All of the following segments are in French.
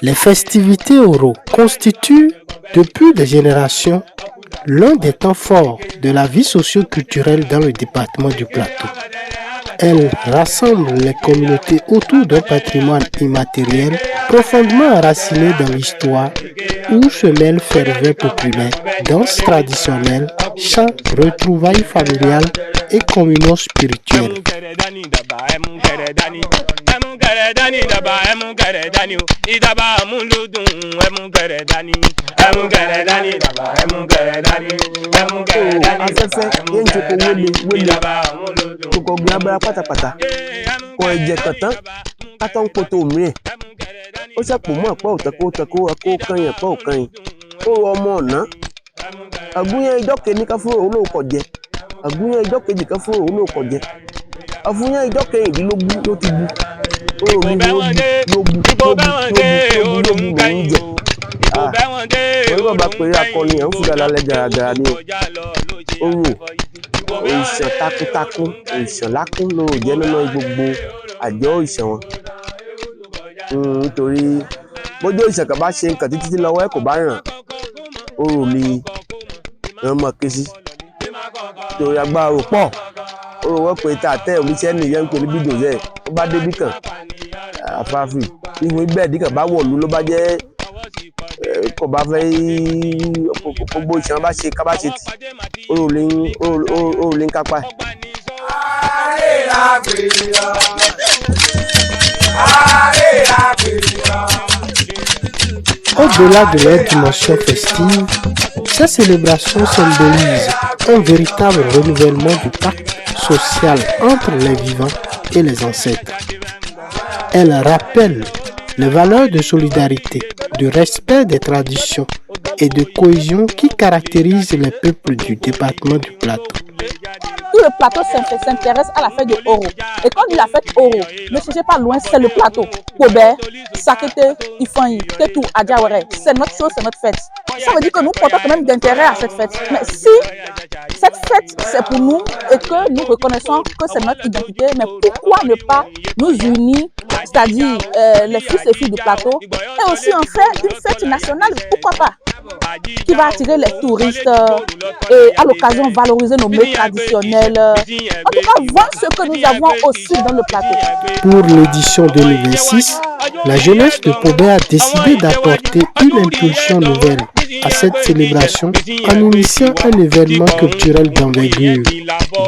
Les festivités oraux constituent, depuis des générations, l'un des temps forts de la vie socio-culturelle dans le département du Plateau. Elles rassemblent les communautés autour d'un patrimoine immatériel profondément enraciné dans l'histoire où se mêlent ferveur populaire, danse traditionnelle, chants, retrouvailles familiales et communion spirituelle. Ó ṣàpò mọ́ àpá òtẹ́kó kányìn àpá òkányìn ó rọ ọmọ ọ̀nà àgúnyán ijọ́ kìíní ká fún òun lóòkọ̀ jẹ àgúnyán ijọ́ kejì ká fún òun lóòkọ̀ jẹ àfúnyán ijọ́ kẹrìndínlógún ló ti bu orò mi ló bu lòún jẹ orí bàbá pèrè akọni ẹ̀ ń fúdà lálẹ́ gàràgàrà ní orò òìṣàn takuntakun òìṣàn lákún lórò jẹ́ nínú gbogbo àjọ òìṣàn wọn. Nítorí bójú ìṣẹ̀kà bá ṣe nǹkan títí lọ́wọ́ ẹ̀ kò bá ràn orò mi ẹ̀ mọ̀ ké sí torí agbára rò pọ̀ orò wọ́n pé tá àtẹ oníṣẹ́ nìyẹn ń pè ní bídò rẹ̀ ó bá débí kan àfààfì ìwé bẹ́ẹ̀ díkà bá wọ̀lú ló bá jẹ́ kò bá fẹ́ gbogbo ìṣàn bá ṣe ká bá ṣe tì orò lè ń kápá. Au-delà de leur dimension festive, ces célébrations symbolisent un véritable renouvellement du pacte social entre les vivants et les ancêtres. Elles rappellent les valeurs de solidarité, de respect des traditions et de cohésion qui caractérisent les peuples du département du Plateau. Tout le plateau s'intéresse à la fête de Oro. Et quand on dit la fête Oro, ne cherchez pas loin, c'est le plateau. Kobe, Sakete, Ifanyi, Tetou, Adjawere, c'est notre chose, c'est notre fête. Ça veut dire que nous portons quand même d'intérêt à cette fête. Mais si cette fête, c'est pour nous et que nous reconnaissons que c'est notre identité, mais pourquoi ne pas nous unir, c'est-à-dire les fils et filles du plateau, et aussi en faire une fête nationale, pourquoi pas, qui va attirer les touristes et à l'occasion valoriser nos mets traditionnels. En tout cas, voir ce que nous avons aussi dans le plateau. Pour l'édition 2026, la jeunesse de Pobé a décidé d'apporter une impulsion nouvelle à cette célébration en initiant un événement culturel d'envergure.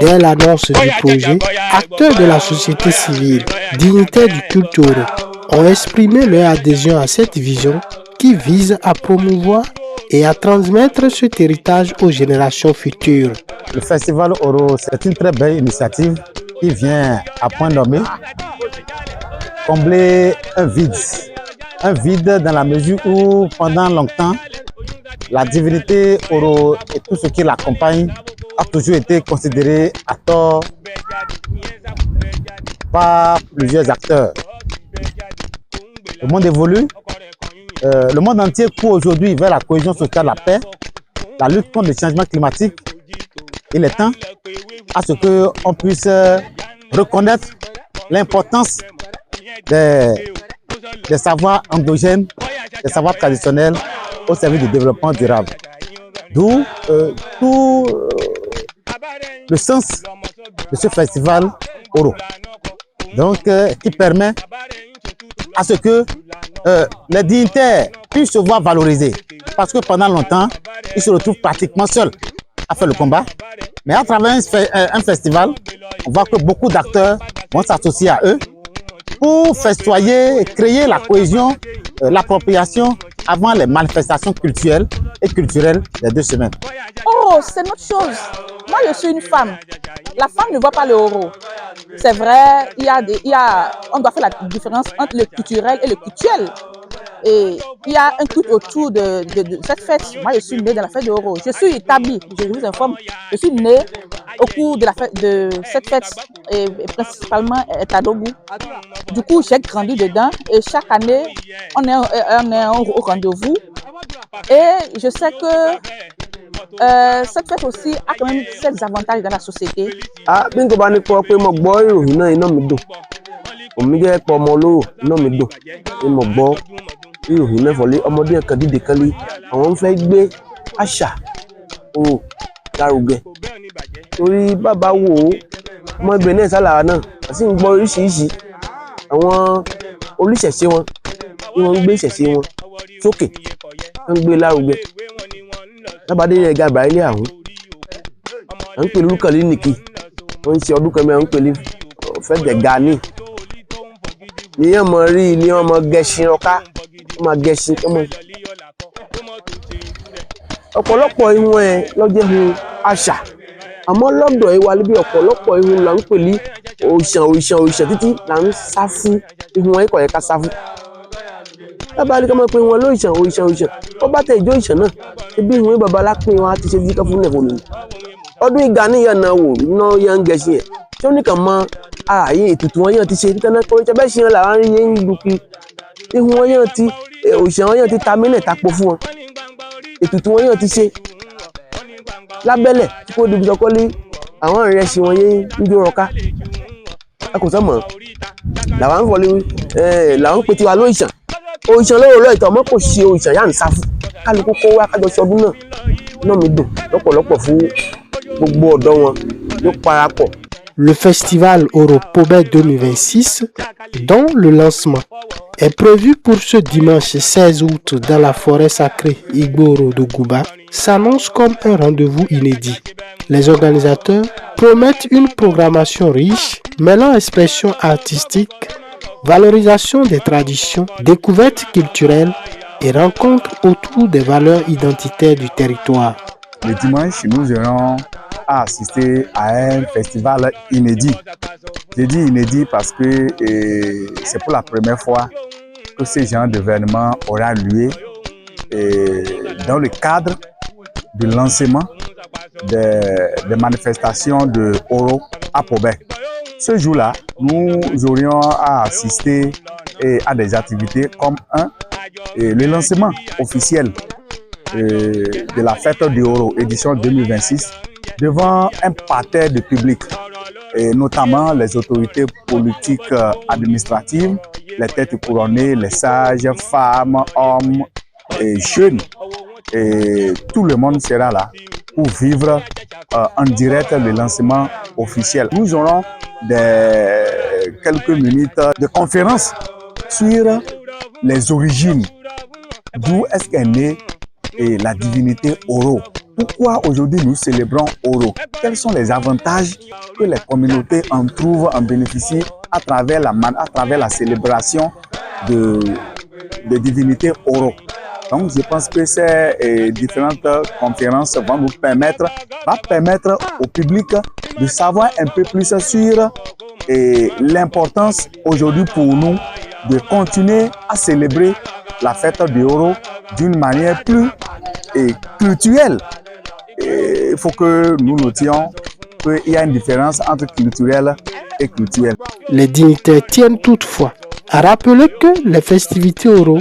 Dès l'annonce du projet, acteurs de la société civile, dignitaires du culte oro, ont exprimé leur adhésion à cette vision qui vise à promouvoir et à transmettre cet héritage aux générations futures. Le festival Oro, c'est une très belle initiative qui vient à point nommé combler un vide dans la mesure où pendant longtemps, la divinité Oro et tout ce qui l'accompagne a toujours été considéré à tort par plusieurs acteurs. Le monde évolue. Le monde entier court aujourd'hui vers la cohésion sociale, la paix, la lutte contre le changement climatique. Il est temps à ce qu'on puisse reconnaître l'importance des savoirs endogènes, des savoirs traditionnels au service du développement durable. D'où tout le sens de ce festival Oro. Donc, qui permet à ce que les dignitaires puissent se voir valorisés. Parce que pendant longtemps, ils se retrouvent pratiquement seuls à faire le combat. Mais à travers un festival, on voit que beaucoup d'acteurs vont s'associer à eux pour festoyer et créer la cohésion, l'appropriation avant les manifestations culturelles et culturelles des 2 semaines. Oh, c'est notre chose. Moi, je suis une femme. La femme ne voit pas le Oro. C'est vrai, on doit faire la différence entre le culturel et le cultuel. Et il y a un truc autour de cette fête. Moi, je suis née dans la fête de Oro. Je suis établie, je vous informe, je suis née au cours de cette fête, et principalement à Tadougou. Du coup, j'ai grandi dedans et chaque année, on est au rendez-vous. Et je sais que cette fête aussi a quand même ses avantages dans la société. Ah, bien que bani ko pe mo gbọ́ ìròyìn náà iná mi dùn. Omi jẹ́ pọ̀ ọmọ olówó iná mi dùn. Mo gbọ́ ìròyìn mẹ́fọ̀ lé ọmọdé kan dìde kan lé àwọn ń fẹ́ gbé àṣà orò lárugẹ torí bàbá wò ó ọmọ ibẹ̀ náà sálàá náà àti ń gbọ́ oríṣiríṣi àwọn oníṣẹ̀ṣe wọn tí wọ́n ń gbé ìṣẹ̀ṣe wọn sókè wọ́n ń gbé lárugẹ lábàdé yẹn ga àbáyé àwọn à ń pè lórúkọ nìkì wọ́n ń ṣe ọdún kan mẹ́rin à ń pè ní fẹ́dẹ̀gà ní ìyẹn mọ̀ rí ni wọ́n mọ gẹṣin ọká wọ́n máa gẹṣin ọmọ ọ̀pọ̀lọpọ̀ ihun ẹ̀ lọ́jọ́ ihun àṣà àmọ́ lọ́dọ̀ ẹ̀ wà níbi ọ̀pọ̀lọpọ̀ ihun là ń pè ní òrìṣàn títí là ń sá fún ihun ẹ̀ kọ̀ yẹ ká sá fún lábàá ní ká máa pe wọn lóòrìṣàn ó bá tẹ ìjọ ìṣàn náà ibi ihun bàbá alápín wọn á ti ṣe díkà fún nẹ̀fọ́ nìyí ọdún ìgbà níyàn náà wò ná yẹn ń gẹṣin ẹ̀ tí ó nìkan mọ ààyè ètùtù wọn yàn ti ṣe títẹ́ náà kọ́ńtà bẹ́ẹ̀ ṣe hàn làwọn arí yẹn ń dùkì ihun wọn yàn ti òrìṣàn wọn yàn ti ta mílẹ̀ tapo fún wọn ètùtù wọn yàn ti ṣe lábẹ́lẹ̀ tí kò dìbò sọkọ́lé àwọn ìrẹsì wọn yẹn ń jó rọká a kò sọmọ làwọn ń fọlé làwọn ń pe tiwa lóòṣàn òòṣàn lọ́wọ́ lọ́ọ̀ ìtàn ọmọ kò ṣe òòṣàn yà ń sá fún kálukú kó wá kájọ ṣọdún náà mi dùn lọ́pọ̀lọpọ̀ fún gbogbo ọ̀dọ́ wọn ló parapọ̀. Le festival Oro Pobé 2026, dont le lancement est prévu pour ce dimanche 16 août dans la forêt sacrée Igboro de Gouba, s'annonce comme un rendez-vous inédit. Les organisateurs promettent une programmation riche, mêlant expression artistique, valorisation des traditions, découvertes culturelles et rencontres autour des valeurs identitaires du territoire. Le dimanche, nous aurons à assister à un festival inédit. J'ai dit inédit parce que c'est pour la première fois que ce genre d'événement aura lieu dans le cadre du lancement des manifestations de Oro à Pobé. Ce jour-là, nous aurions à assister à des activités comme le lancement officiel de la fête du Oro édition 2026 devant un parterre de public, et notamment les autorités politiques administratives, les têtes couronnées, les sages, femmes, hommes et jeunes. Et tout le monde sera là pour vivre en direct le lancement officiel. Nous aurons quelques minutes de conférence sur les origines, d'où est-ce qu'est née la divinité Oro. Pourquoi aujourd'hui nous célébrons Oro? Quels sont les avantages que les communautés en trouvent, en bénéficient à travers la célébration de divinité Oro? Donc je pense que ces différentes conférences vont permettre au public de savoir un peu plus sur l'importance aujourd'hui pour nous de continuer à célébrer la fête de Oro d'une manière plus culturelle. Il faut que nous notions qu'il y a une différence entre culturel et culturel. Les dignitaires tiennent toutefois à rappeler que les festivités Oro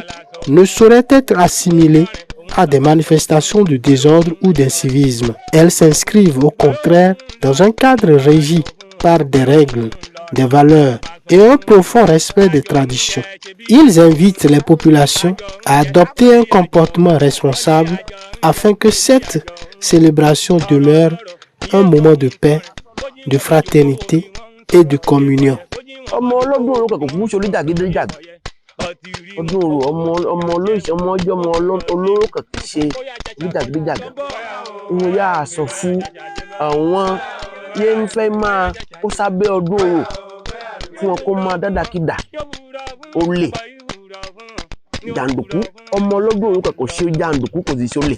ne sauraient être assimilées à des manifestations de désordre ou d'incivisme. Elles s'inscrivent au contraire dans un cadre régi par des règles, des valeurs et un profond respect des traditions. Ils invitent les populations à adopter un comportement responsable afin que cette célébration demeure un moment de paix, de fraternité et de communion. ọmọ ọlọ́dún orúkọ kò fún sórí jàgídíjàgà ọdún orò ọmọ olóòṣè ọmọ ọjọ́ ọmọ olóró kan kì í ṣe oníjàgídíjàgà ìwọ̀n yà á sọ fún àwọn yẹn ń fẹ́ máa kó sábẹ́ ọdún orò fún wọn kó máa dáadáakídà olè jàǹdùkú ọmọ ọlọ́dún orúkọ kò ṣe jàǹdùkú kò sì ṣe olè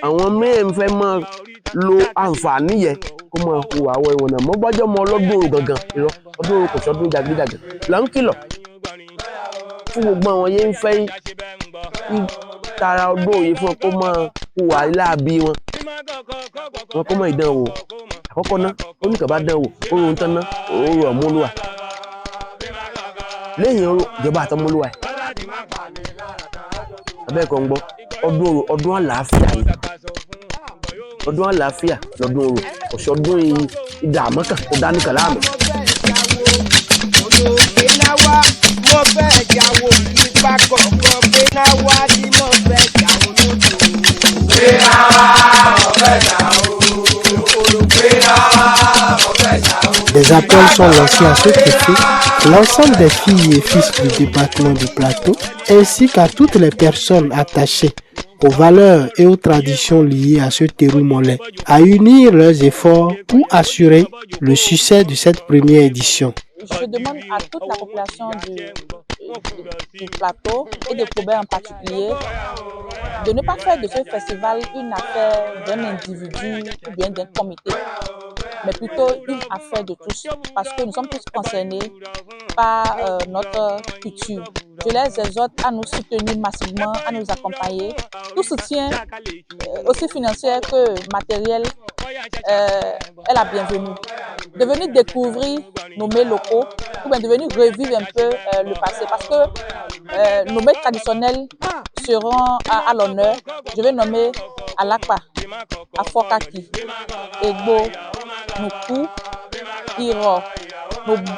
àwọn mẹ́rin fẹ́ máa lo àǹfààní yẹn kó máa hùwà àwọ̀ ìwọ̀n náà mọ́ bájọ́ ọmọ ọlọ́dún orò gangan irọ́ ọdún orò kò ṣọdún jàgídíjàgà là ń kìlọ̀ fún gbogbo àwọn yẹn ń fẹ́ tara ọdún òye fún wọn kó máa hùwà láabi wọn kó máa ìdánwò àkọ́kọ́ ná oníkàbá dánwò orò ń tán ná orò ọ̀mọ́lúwà lẹ́yìn orò ìjọba àtọmọ́lúwà ẹ̀ abẹ́ẹ̀kọ́ ń gbọ́ ọdún orò ọdún àlàáfíà yìí ọdún àlàáfíà lọ́dún orò ọ̀ṣọ́dún ìdààmú kan kò dání kàlámù. Des appels sont lancés à ce effet. L'ensemble des filles et fils du département du Plateau, ainsi qu'à toutes les personnes attachées aux valeurs et aux traditions liées à ce terreau mollet, à unir leurs efforts pour assurer le succès de cette première édition. Je demande à toute la population du Plateau et de Pobé en particulier de ne pas faire de ce festival une affaire d'un individu ou bien d'un comité, mais plutôt une affaire de tous, parce que nous sommes tous concernés par notre culture. Je les exhorte à nous soutenir massivement, à nous accompagner. Tout soutien, aussi financier que matériel, est la bienvenue. De venir découvrir nos mets locaux ou bien de venir revivre un peu le passé, parce que nos mets traditionnels seront à l'honneur. Je vais nommer Alakpa, Afokaki, Egbo, Nuku, Iro.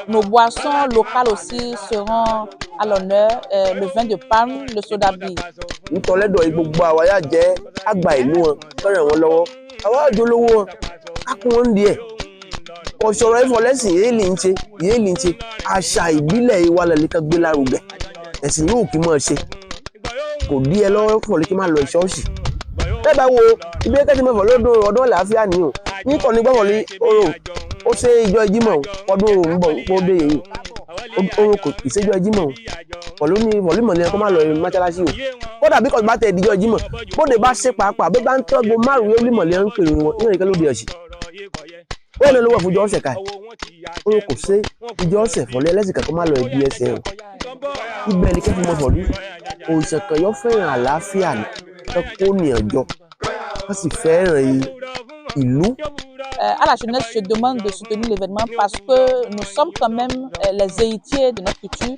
Nos boissons locales aussi seront à l'honneur, le vin de palme, le sodabi. Ntọ́lẹ́dọ̀ gbogbo àwa yà jẹ́ àgbà ìlú wọn fẹ́ràn wọn lọ́wọ́ àwa àjọlówó wọn á kún wọn díẹ̀ ọ̀ṣọ́rọ̀ ìfọ̀lẹ́sìn yéé lè ń ṣe àṣà ìbílẹ̀ ìwà lẹ́lẹ́kan gbé lárugẹ ẹ̀sìn yóò kí máa ṣe kò dí ẹ lọ́wọ́ fọ̀lẹ́ kí máa lọ ṣọ́ọ̀ṣì bẹ́ẹ̀ bá wo ibi ẹ̀kẹ́ tí mo fọ̀ lọ́dún ọdún àlàáfíà nìyẹn ní kọ́ni gbọ́wọ́lé orò ó ṣe ìjọ ìjímọ̀ ọdún orò ń bọ̀ kó dé yìí orò kò ìṣèjọ ìjímọ̀ pọ̀lú ní mọ̀lẹ́mọ̀ ni ẹ kó má lọ mọ́ṣáláṣí o kódà bí kọ́ni bá tẹ̀ ìdíjọ́ ìjímọ̀ bóde bá ṣe pàápàá bí bá ń tọ́gbó márùn-ún yóò límọ̀ lé ń pèrè wọn ní ìrìnkẹ́ lóde ọ̀sì ó lè lówó fúnjọ́ ọ̀sẹ̀ ká orò kò ṣe ìjọ ọ̀sẹ̀ fọ̀lẹ́ ẹlẹ́sìn kankan má lọ ibi ẹsẹ̀ o ibẹ̀ ni kẹ́fì mọ́ fọ̀lú òṣìṣẹ́ kan yọ fẹ́ràn àlàáfíà ní kó ní ọjọ́ wọ́n sì fẹ́ràn ìlú. À la jeunesse, je demande de soutenir l'événement parce que nous sommes quand même les héritiers de notre culture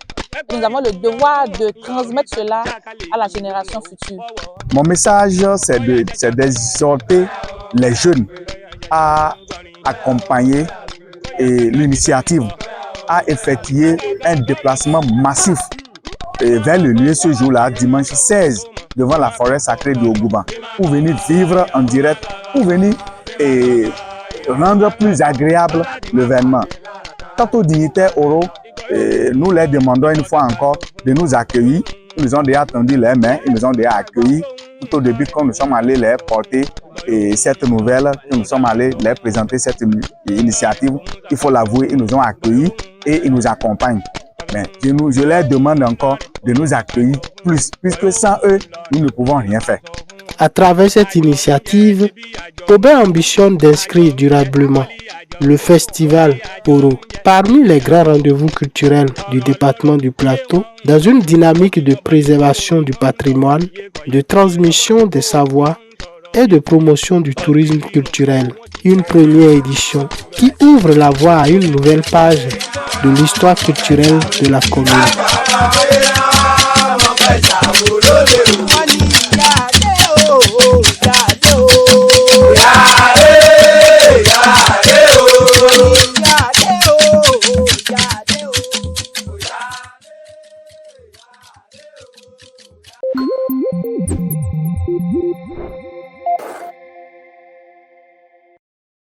et nous avons le devoir de transmettre cela à la génération future. Mon message, c'est d'exhorter les jeunes à accompagner l'initiative, à effectuer un déplacement massif vers le lieu ce jour-là, dimanche 16, devant la forêt sacrée de Ogouban, pour venir vivre en direct, pour venir rendre plus agréable l'événement. Quant aux dignitaires oraux, nous leur demandons une fois encore de nous accueillir. Ils nous ont déjà tendu les mains, ils nous ont déjà accueillis tout au début quand nous sommes allés leur porter cette nouvelle, quand nous sommes allés leur présenter cette initiative. Il faut l'avouer, ils nous ont accueillis et ils nous accompagnent. Mais je leur demande encore de nous accueillir plus, puisque sans eux, nous ne pouvons rien faire. À travers cette initiative, Pobé ambitionne d'inscrire durablement le festival Oro parmi les grands rendez-vous culturels du département du Plateau dans une dynamique de préservation du patrimoine, de transmission des savoirs et de promotion du tourisme culturel. Une première édition qui ouvre la voie à une nouvelle page de l'histoire culturelle de la commune.